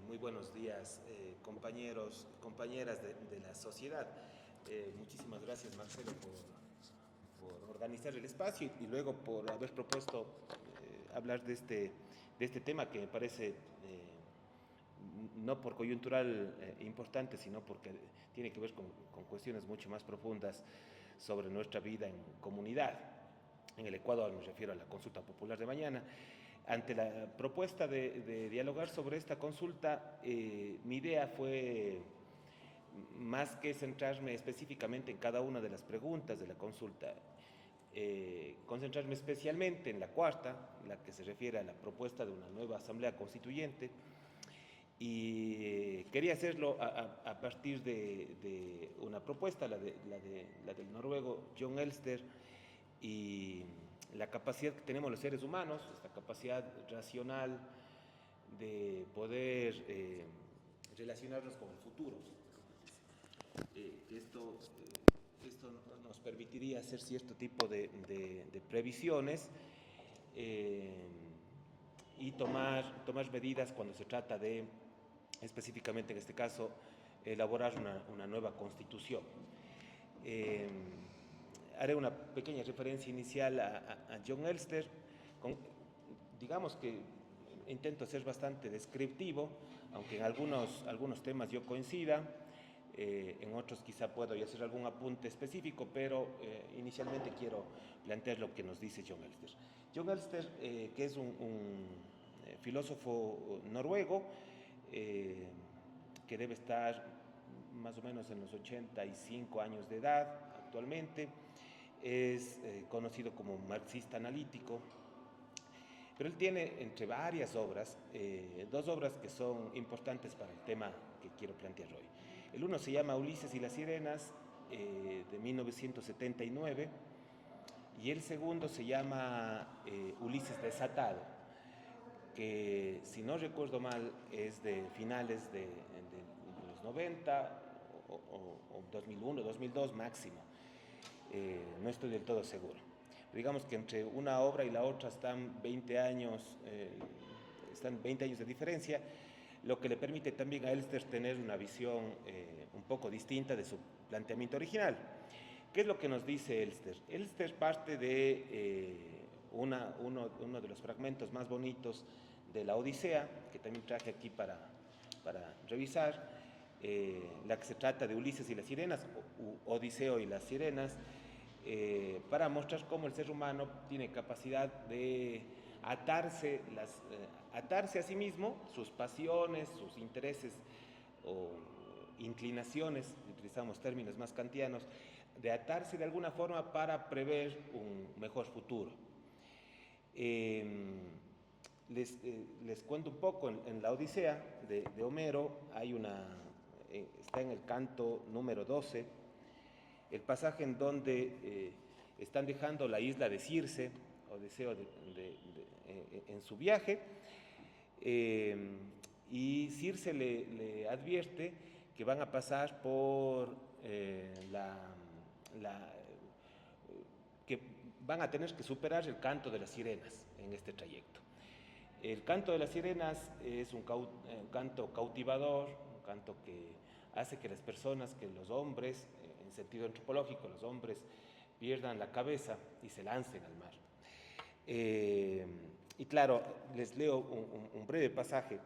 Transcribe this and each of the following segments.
Muy buenos días, compañeros, compañeras de la sociedad. Muchísimas gracias, Marcelo, por organizar el espacio y luego por haber propuesto hablar de este tema que me parece no por coyuntural importante, sino porque tiene que ver con cuestiones mucho más profundas sobre nuestra vida en comunidad. En el Ecuador me refiero a la consulta popular de mañana. Ante la propuesta de dialogar sobre esta consulta, mi idea fue más que centrarme específicamente en cada una de las preguntas de la consulta, concentrarme especialmente en la cuarta, la que se refiere a la propuesta de una nueva asamblea constituyente, y quería hacerlo a partir de una propuesta, la del noruego John Elster, y la capacidad que tenemos los seres humanos, esta capacidad racional de poder relacionarnos con el futuro. Esto nos permitiría hacer cierto tipo de previsiones eh, y tomar medidas cuando se trata de, específicamente en este caso, elaborar una nueva constitución. Eh, Haré una pequeña referencia inicial a John Elster. Con, digamos que intento ser bastante descriptivo, aunque en algunos temas yo coincida, en otros quizá puedo hacer algún apunte específico, pero inicialmente quiero plantear lo que nos dice John Elster. John Elster, que es un filósofo noruego, que debe estar más o menos en los 85 años de edad actualmente, es conocido como marxista analítico, pero él tiene entre varias obras, dos obras que son importantes para el tema que quiero plantear hoy. El uno se llama Ulises y las sirenas, de 1979, y el segundo se llama Ulises desatado, que si no recuerdo mal es de finales de los 90 o 2001, 2002 máximo. No estoy del todo seguro. Digamos que entre una obra y la otra están 20 años, de diferencia, lo que le permite también a Elster tener una visión un poco distinta de su planteamiento original. ¿Qué es lo que nos dice Elster? Elster parte de uno de los fragmentos más bonitos de la Odisea, que también traje aquí para revisar, la que se trata de Ulises y las sirenas, Odiseo y las sirenas, para mostrar cómo el ser humano tiene capacidad de atarse a sí mismo, sus pasiones, sus intereses o inclinaciones, utilizamos términos más kantianos, de atarse de alguna forma para prever un mejor futuro. Les cuento un poco, en la Odisea de Homero está en el canto número 12, el pasaje en donde están dejando la isla de Circe, Odiseo en su viaje, y Circe le advierte que van a pasar por que van a tener que superar el canto de las sirenas en este trayecto. El canto de las sirenas es un canto cautivador, un canto que hace que las personas, que los hombres, en sentido antropológico, los hombres pierdan la cabeza y se lancen al mar. Y claro, les leo un breve pasaje.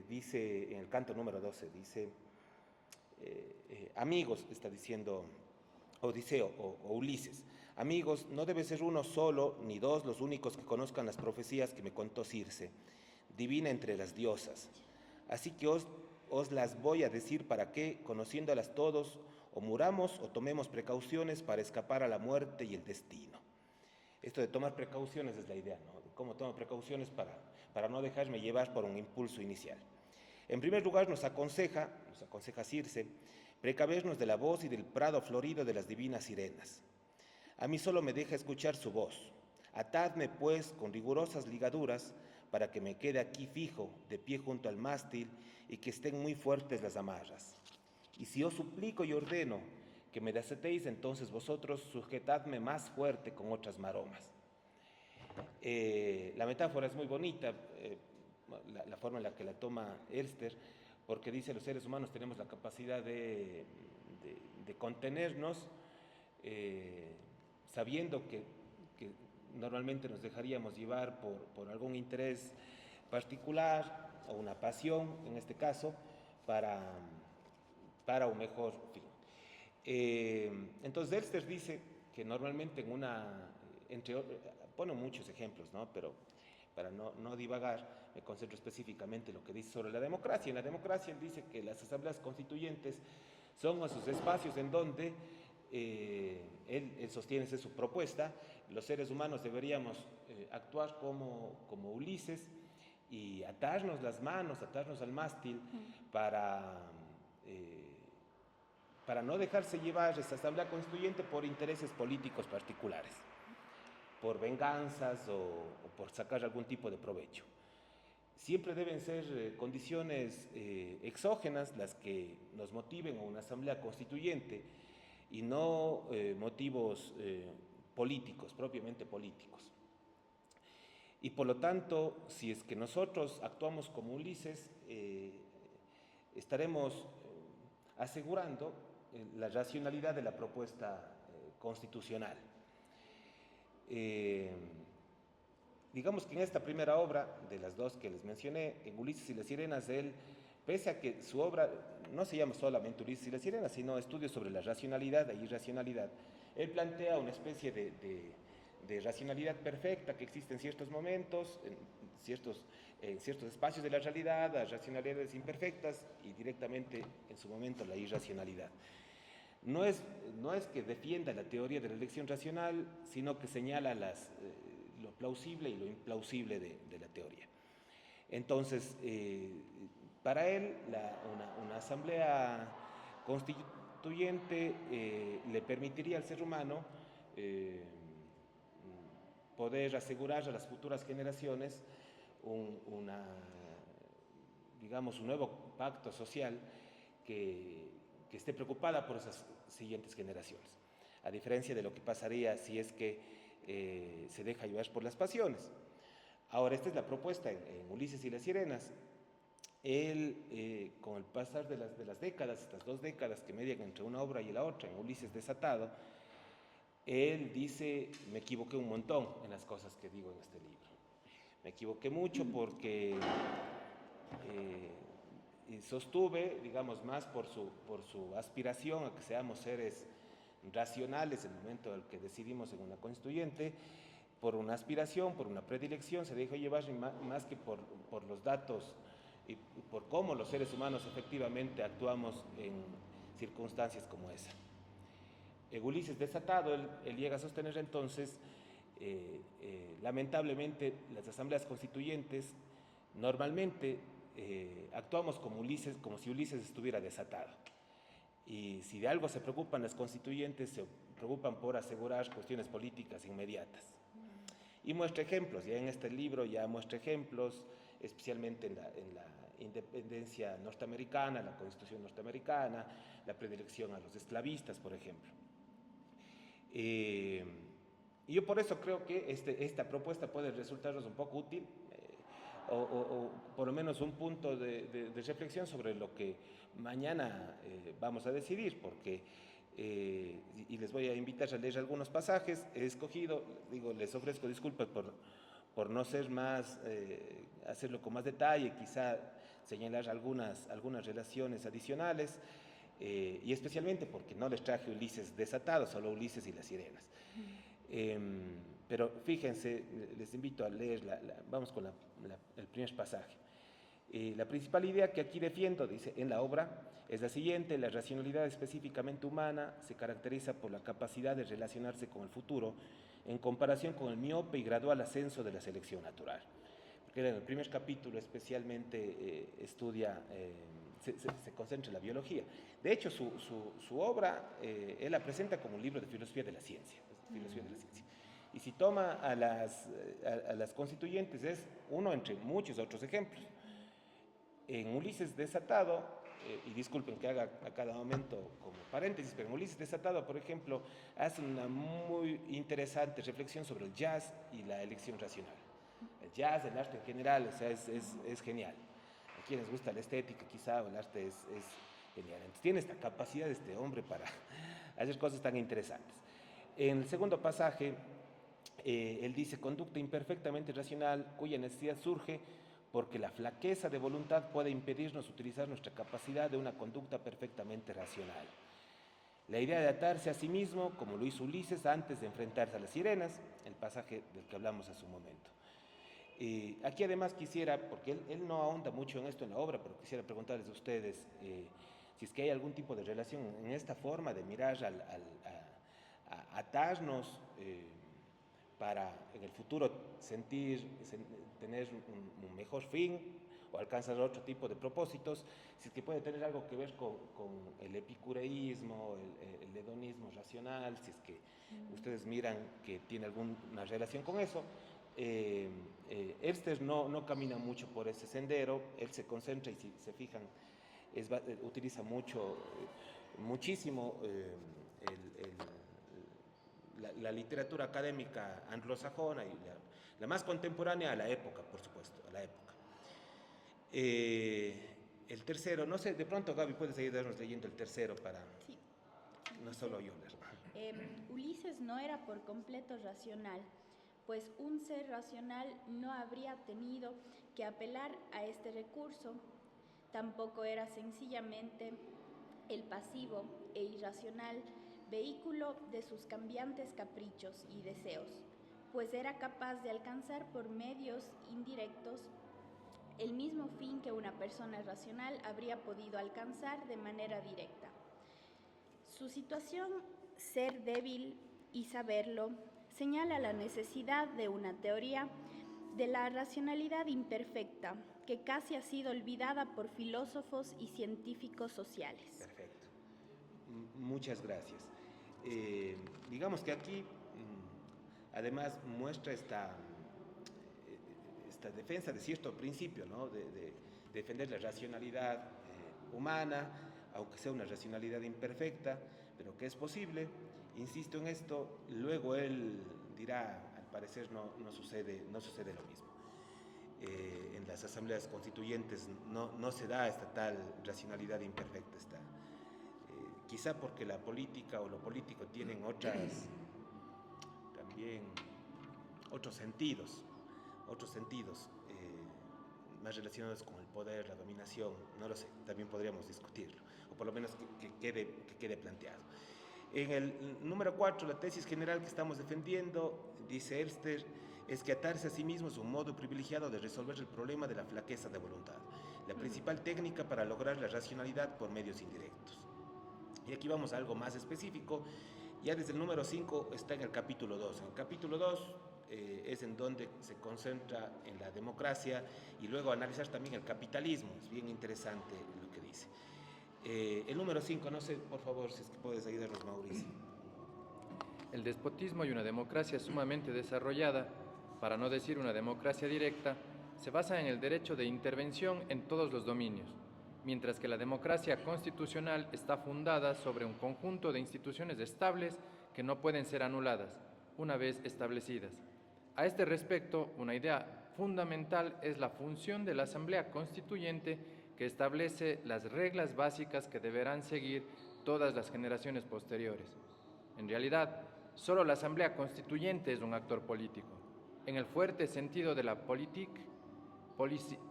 Dice en el canto número 12, dice, amigos, está diciendo Odiseo o Ulises, amigos, no debe ser uno solo ni dos los únicos que conozcan las profecías que me contó Circe, divina entre las diosas. Así que os las voy a decir para que, conociéndolas todos, o muramos o tomemos precauciones para escapar a la muerte y el destino. Esto de tomar precauciones es la idea, ¿no? ¿Cómo tomo precauciones para no dejarme llevar por un impulso inicial? En primer lugar, nos aconseja Circe, precavernos de la voz y del prado florido de las divinas sirenas. A mí solo me deja escuchar su voz. Atadme, pues, con rigurosas ligaduras para que me quede aquí fijo, de pie junto al mástil, y que estén muy fuertes las amarras. Y si os suplico y ordeno que me desatéis, entonces vosotros sujetadme más fuerte con otras maromas. La metáfora es muy bonita, la forma en la que la toma Elster, porque dice los seres humanos tenemos la capacidad de contenernos, sabiendo que normalmente nos dejaríamos llevar por algún interés particular o una pasión, en este caso, para un mejor fin. Entonces Elster dice que normalmente pone muchos ejemplos, ¿no? Pero para no divagar, me concentro específicamente en lo que dice sobre la democracia. En la democracia él dice que las asambleas constituyentes son esos espacios en donde él sostiene, esa es su propuesta, los seres humanos deberíamos actuar como Ulises y atarnos las manos, atarnos al mástil para no dejarse llevar esta asamblea constituyente por intereses políticos particulares, por venganzas o por sacar algún tipo de provecho. Siempre deben ser condiciones exógenas las que nos motiven a una asamblea constituyente y no motivos políticos, propiamente políticos. Y por lo tanto, si es que nosotros actuamos como Ulises, estaremos asegurando la racionalidad de la propuesta constitucional. Digamos que en esta primera obra, de las dos que les mencioné, en Ulises y las Sirenas, él, pese a que su obra no se llama solamente Ulises y las Sirenas, sino Estudios sobre la racionalidad e irracionalidad, él plantea una especie de racionalidad perfecta que existe en ciertos momentos, en ciertos espacios de la realidad, las racionalidades imperfectas y directamente en su momento la irracionalidad. No es que defienda la teoría de la elección racional, sino que señala lo plausible y lo implausible de la teoría. Entonces, para él, una asamblea constituyente le permitiría al ser humano poder asegurar a las futuras generaciones un nuevo pacto social que esté preocupada por esas siguientes generaciones, a diferencia de lo que pasaría si es que se deja llevar por las pasiones. Ahora, esta es la propuesta en Ulises y las Sirenas. Él, con el pasar de las décadas, estas 2 décadas que median entre una obra y la otra, en Ulises desatado, él dice, me equivoqué un montón en las cosas que digo en este libro. Me equivoqué mucho porque sostuve, digamos, más por su aspiración a que seamos seres racionales en el momento en el que decidimos en una constituyente, por una aspiración, por una predilección, se dejó llevar más que por los datos y por cómo los seres humanos efectivamente actuamos en circunstancias como esa. Ulises desatado, él llega a sostener entonces, lamentablemente, las asambleas constituyentes normalmente actuamos como si Ulises estuviera desatado. Y si de algo se preocupan las constituyentes, se preocupan por asegurar cuestiones políticas inmediatas. Y muestra ejemplos, ya en este libro ya muestra ejemplos, especialmente en la independencia norteamericana, la Constitución norteamericana, la predilección a los esclavistas, por ejemplo. Y yo por eso creo que esta propuesta puede resultarnos un poco útil, o por lo menos un punto de reflexión sobre lo que mañana vamos a decidir, porque, y les voy a invitar a leer algunos pasajes, he escogido, les ofrezco disculpas por no ser más, hacerlo con más detalle, quizá señalar algunas relaciones adicionales, y especialmente porque no les traje Ulises desatado, solo Ulises y las Sirenas. Pero fíjense, les invito a leer, vamos con el primer pasaje. La principal idea que aquí defiendo, dice, en la obra, es la siguiente: la racionalidad específicamente humana se caracteriza por la capacidad de relacionarse con el futuro en comparación con el miope y gradual ascenso de la selección natural. Porque en el primer capítulo especialmente se concentra en la biología. De hecho, su obra, él la presenta como un libro de filosofía de la ciencia. Y si toma a las constituyentes, es uno entre muchos otros ejemplos. En Ulises desatado, y disculpen que haga a cada momento como paréntesis, pero en Ulises desatado, por ejemplo, hace una muy interesante reflexión sobre el jazz y la elección racional. El jazz, el arte en general, o sea, es genial. A quienes gusta la estética, quizá, el arte es genial. Entonces, tiene esta capacidad este hombre para hacer cosas tan interesantes. En el segundo pasaje, él dice, conducta imperfectamente racional cuya necesidad surge porque la flaqueza de voluntad puede impedirnos utilizar nuestra capacidad de una conducta perfectamente racional. La idea de atarse a sí mismo, como lo hizo Ulises antes de enfrentarse a las sirenas, el pasaje del que hablamos hace un momento. Aquí además quisiera, porque él no ahonda mucho en esto en la obra, pero quisiera preguntarles a ustedes si es que hay algún tipo de relación en esta forma de mirar a atarnos para en el futuro tener un mejor fin o alcanzar otro tipo de propósitos, si es que puede tener algo que ver con el epicureísmo, el hedonismo racional, si es que ustedes miran que tiene alguna relación con eso. Elster no camina mucho por ese sendero, él se concentra y si se fijan, utiliza muchísimo la literatura académica anglosajona y la más contemporánea a la época, por supuesto, a la época. El tercero, no sé, de pronto Gaby puedes ayudarnos leyendo el tercero para sí. no solo yo leer. Ulises no era por completo racional, pues un ser racional no habría tenido que apelar a este recurso, tampoco era sencillamente el pasivo e irracional vehículo de sus cambiantes caprichos y deseos, pues era capaz de alcanzar por medios indirectos el mismo fin que una persona racional habría podido alcanzar de manera directa. Su situación, ser débil y saberlo, señala la necesidad de una teoría de la racionalidad imperfecta que casi ha sido olvidada por filósofos y científicos sociales. Perfecto. Muchas gracias. Digamos que aquí, además, muestra esta defensa de cierto principio, ¿no? de defender la racionalidad humana, aunque sea una racionalidad imperfecta, pero que es posible. Insisto en esto, luego él dirá, al parecer no sucede lo mismo. En las asambleas constituyentes no se da esta tal racionalidad imperfecta. Quizá porque la política o lo político tienen también otros sentidos más relacionados con el poder, la dominación, no lo sé, también podríamos discutirlo, o por lo menos que quede planteado. En el número 4, la tesis general que estamos defendiendo, dice Elster, es que atarse a sí mismo es un modo privilegiado de resolver el problema de la flaqueza de voluntad, la principal técnica para lograr la racionalidad por medios indirectos. Y aquí vamos a algo más específico. Ya desde el número 5 está en el capítulo 2. En el capítulo 2 es en donde se concentra en la democracia y luego analizar también el capitalismo. Es bien interesante lo que dice. El número 5, no sé, por favor, si es que puedes ayudarnos, Mauricio. El despotismo y una democracia sumamente desarrollada, para no decir una democracia directa, se basa en el derecho de intervención en todos los dominios, mientras que la democracia constitucional está fundada sobre un conjunto de instituciones estables que no pueden ser anuladas, una vez establecidas. A este respecto, una idea fundamental es la función de la Asamblea Constituyente, que establece las reglas básicas que deberán seguir todas las generaciones posteriores. En realidad, solo la Asamblea Constituyente es un actor político, en el fuerte sentido de la politique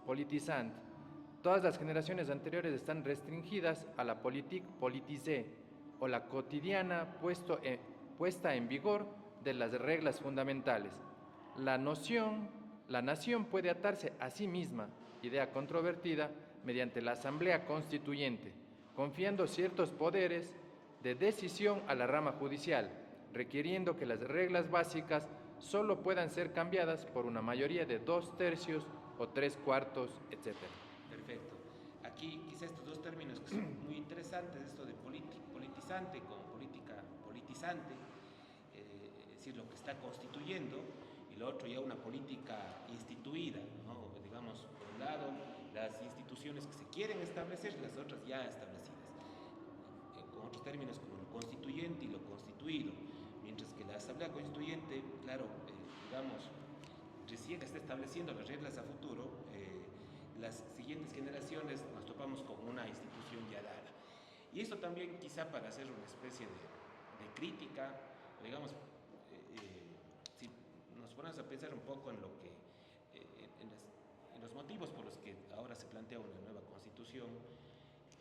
politisante. Todas las generaciones anteriores están restringidas a la politique politisée, o la cotidiana puesta en vigor de las reglas fundamentales. La nación puede atarse a sí misma, idea controvertida, mediante la Asamblea Constituyente, confiando ciertos poderes de decisión a la rama judicial, requiriendo que las reglas básicas solo puedan ser cambiadas por una mayoría de 2/3 o 3/4, etc. Perfecto. Aquí quizá estos dos términos que son muy interesantes, esto de politizante con política politizante, es decir, lo que está constituyendo, y lo otro ya una política instituida, ¿no? Digamos, por un lado, las instituciones que se quieren establecer, las otras ya establecidas. Con otros términos como lo constituyente y lo constituido, mientras que la Asamblea Constituyente, claro, digamos, recién está estableciendo las reglas a futuro, las siguientes generaciones nos topamos con una institución ya dada. Y esto también quizá para hacer una especie de crítica, digamos, si nos ponemos a pensar un poco en lo que, en los motivos por los que ahora se plantea una nueva constitución,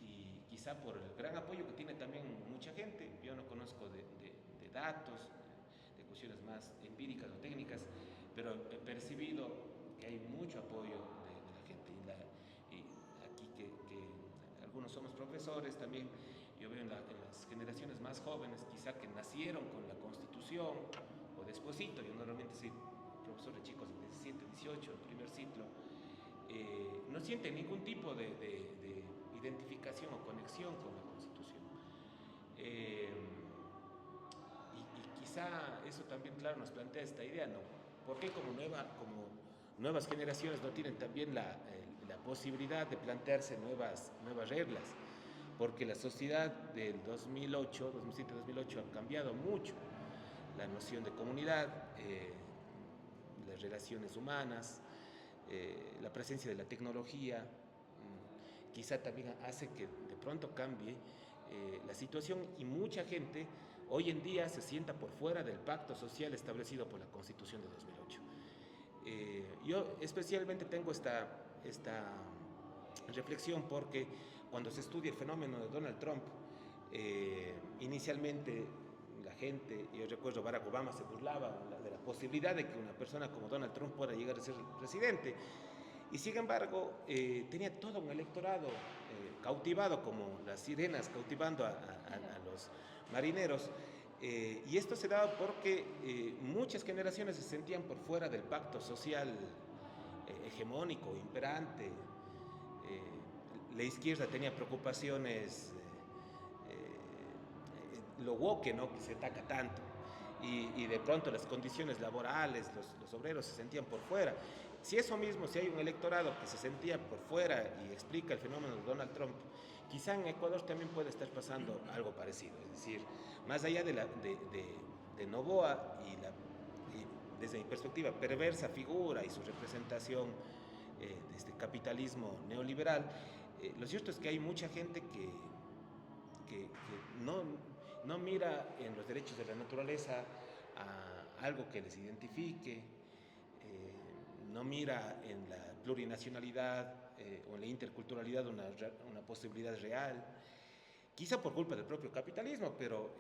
y quizá por el gran apoyo que tiene también mucha gente, yo no conozco de datos, de cuestiones más empíricas o técnicas, pero he percibido que hay mucho apoyo de la gente. Y aquí que algunos somos profesores, también yo veo en las generaciones más jóvenes, quizá que nacieron con la Constitución o despuesito, yo normalmente soy profesor de chicos de 17, 18, el primer ciclo, no sienten ningún tipo de identificación o conexión con la Constitución. Y quizá eso también, claro, nos plantea esta idea, ¿no? ¿Por qué como nuevas generaciones no tienen también la posibilidad de plantearse nuevas reglas? Porque la sociedad del 2008, 2007-2008 ha cambiado mucho. La noción de comunidad, las relaciones humanas, la presencia de la tecnología, quizá también hace que de pronto cambie la situación, y mucha gente hoy en día se sienta por fuera del pacto social establecido por la Constitución de 2008. Yo especialmente tengo esta reflexión porque cuando se estudia el fenómeno de Donald Trump, inicialmente la gente, yo recuerdo Barack Obama se burlaba de la posibilidad de que una persona como Donald Trump pueda llegar a ser presidente, y sin embargo tenía todo un electorado cautivado como las sirenas cautivando a los marineros, y esto se daba porque muchas generaciones se sentían por fuera del pacto social hegemónico, imperante. La izquierda tenía preocupaciones, lo woke, ¿no?, que se ataca tanto, y de pronto las condiciones laborales, los obreros se sentían por fuera. Si hay un electorado que se sentía por fuera y explica el fenómeno de Donald Trump, quizá en Ecuador también puede estar pasando algo parecido, es decir, más allá de Noboa y desde mi perspectiva perversa figura y su representación de este capitalismo neoliberal, lo cierto es que hay mucha gente que no mira en los derechos de la naturaleza a algo que les identifique, no mira en la plurinacionalidad o en la interculturalidad una posibilidad real, quizá por culpa del propio capitalismo, pero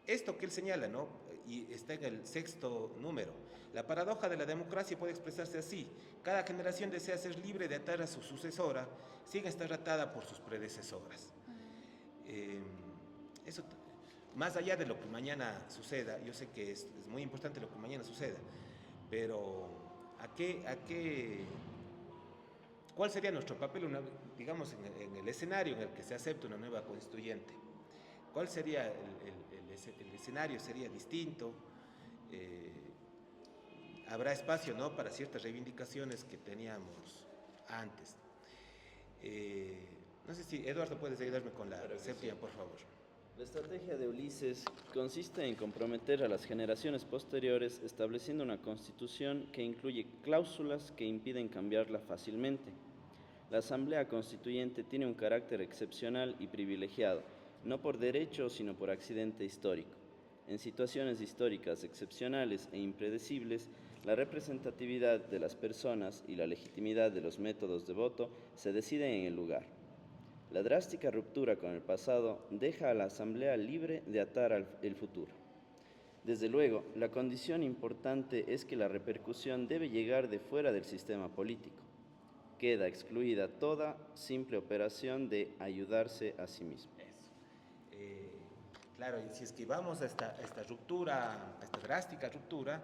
esto que él señala, ¿no?, y está en el 6º número, la paradoja de la democracia puede expresarse así: cada generación desea ser libre de atar a su sucesora sin estar atada por sus predecesoras. Eso, más allá de lo que mañana suceda, yo sé que es muy importante lo que mañana suceda, pero ¿cuál sería nuestro papel, digamos, en el escenario en el que se acepta una nueva constituyente? ¿Cuál sería el escenario? ¿Sería distinto? ¿Habrá espacio, no, para ciertas reivindicaciones que teníamos antes? No sé si Eduardo puedes ayudarme con la séptima, por favor. La estrategia de Ulises consiste en comprometer a las generaciones posteriores estableciendo una constitución que incluye cláusulas que impiden cambiarla fácilmente. La Asamblea Constituyente tiene un carácter excepcional y privilegiado, no por derecho sino por accidente histórico. En situaciones históricas excepcionales e impredecibles, la representatividad de las personas y la legitimidad de los métodos de voto se deciden en el lugar. La drástica ruptura con el pasado deja a la Asamblea libre de atar el futuro. Desde luego, la condición importante es que la repercusión debe llegar de fuera del sistema político. Queda excluida toda simple operación de ayudarse a sí mismo. Claro, y si es que vamos a esta ruptura, a esta drástica ruptura,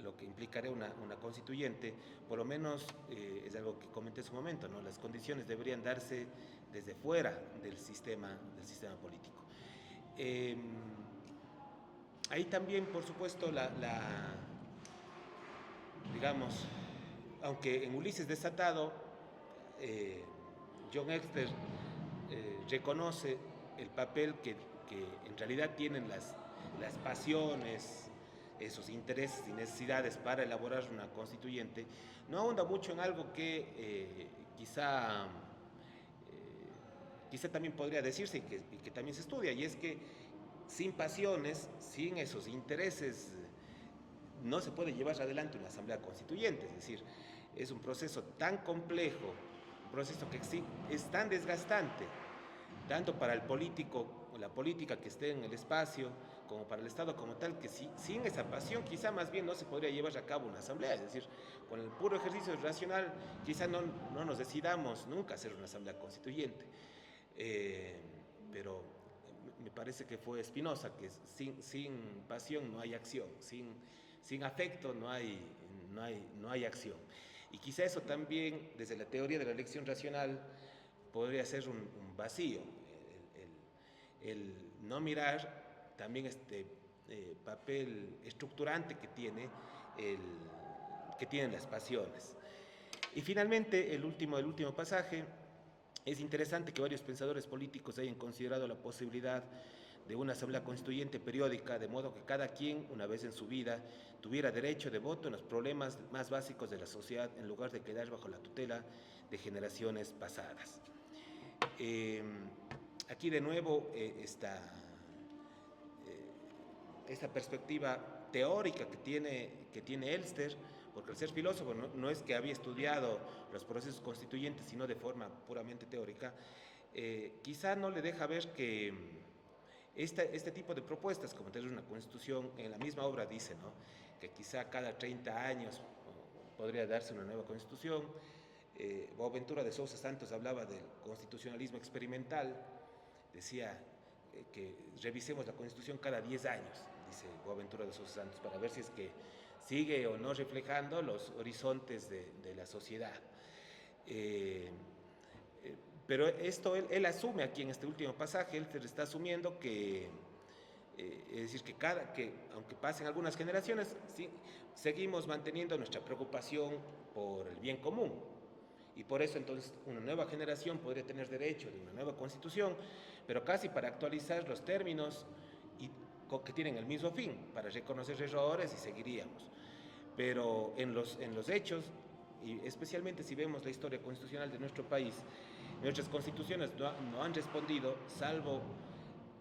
lo que implicaría una constituyente, por lo menos es algo que comenté en su momento, ¿no? Las condiciones deberían darse desde fuera del sistema político. Ahí también, por supuesto, digamos, aunque en Ulises desatado, John Exter reconoce el papel que en realidad tienen las pasiones, esos intereses y necesidades para elaborar una constituyente, no ahonda mucho en algo que quizá también podría decirse y que también se estudia, y es que sin pasiones, sin esos intereses, no se puede llevar adelante una asamblea constituyente. Es decir, es un proceso tan complejo, un proceso que es tan desgastante, tanto para el político o la política que esté en el espacio, como para el Estado como tal, que sin esa pasión quizá más bien no se podría llevar a cabo una asamblea. Es decir, con el puro ejercicio racional quizá no nos decidamos nunca a hacer una asamblea constituyente. Pero me parece que fue Spinoza, que sin pasión no hay acción, sin afecto no hay acción. Y quizá eso también, desde la teoría de la elección racional, podría ser un vacío, el no mirar también este papel estructurante que tienen las pasiones. Y finalmente, el último pasaje. Es interesante que varios pensadores políticos hayan considerado la posibilidad de una asamblea constituyente periódica, de modo que cada quien, una vez en su vida, tuviera derecho de voto en los problemas más básicos de la sociedad, en lugar de quedar bajo la tutela de generaciones pasadas. Aquí de nuevo esta perspectiva teórica que tiene Elster, porque al ser filósofo no es que había estudiado los procesos constituyentes, sino de forma puramente teórica, quizá no le deja ver que este tipo de propuestas, como tener una constitución, en la misma obra dice, ¿no?, que quizá cada 30 años podría darse una nueva constitución. Boaventura de Sousa Santos hablaba del constitucionalismo experimental, decía que revisemos la constitución cada 10 años, dice Boaventura de Sousa Santos, para ver si es que sigue o no reflejando los horizontes de la sociedad. Pero esto él asume aquí en este último pasaje, él está asumiendo que, es decir, que aunque pasen algunas generaciones, sí, seguimos manteniendo nuestra preocupación por el bien común. Y por eso entonces una nueva generación podría tener derecho de una nueva constitución, pero casi para actualizar los términos que tienen el mismo fin, para reconocer errores y seguiríamos. Pero en los hechos, y especialmente si vemos la historia constitucional de nuestro país, nuestras constituciones no han respondido, salvo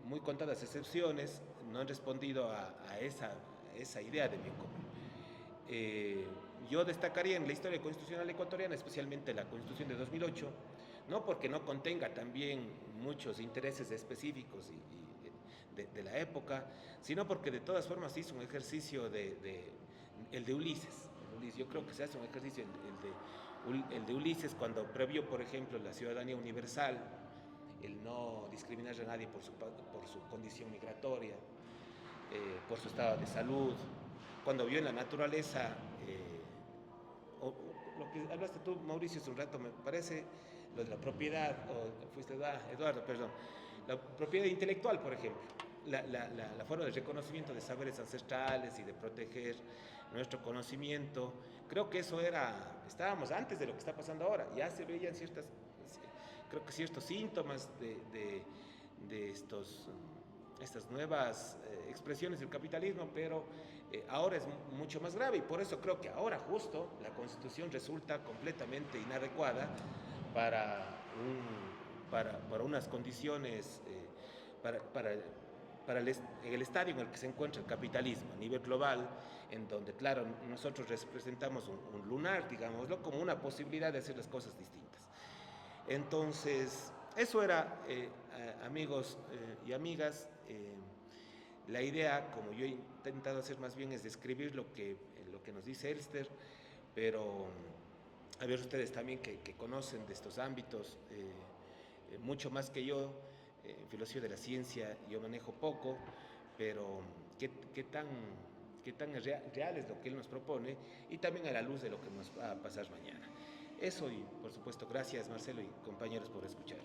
muy contadas excepciones, no han respondido a esa idea de bien común. Yo destacaría en la historia constitucional ecuatoriana, especialmente la Constitución de 2008, no porque no contenga también muchos intereses específicos de la época, sino porque de todas formas hizo un ejercicio el de Ulises. Yo creo que se hace un ejercicio el de Ulises cuando previó, por ejemplo, la ciudadanía universal, el no discriminar a nadie por su condición migratoria, por su estado de salud, cuando vio en la naturaleza, lo que hablaste tú, Mauricio, hace un rato, me parece, lo de la propiedad, o fuiste Eduardo, perdón, la propiedad intelectual, por ejemplo, la forma de reconocimiento de saberes ancestrales y de proteger nuestro conocimiento. Creo que estábamos antes de lo que está pasando ahora, ya se veían ciertos síntomas de estas nuevas expresiones del capitalismo, pero ahora es mucho más grave, y por eso creo que ahora justo la Constitución resulta completamente inadecuada para unas condiciones, para el estadio en el que se encuentra el capitalismo a nivel global, en donde, claro, nosotros representamos un lunar, digámoslo, como una posibilidad de hacer las cosas distintas. Entonces, eso era, amigos y amigas, la idea, como yo he intentado hacer más bien, es describir lo que nos dice Elster, pero a ver ustedes también que conocen de estos ámbitos mucho más que yo. En filosofía de la ciencia yo manejo poco, pero qué tan real es lo que él nos propone, y también a la luz de lo que nos va a pasar mañana. Eso, y por supuesto, gracias Marcelo y compañeros por escuchar.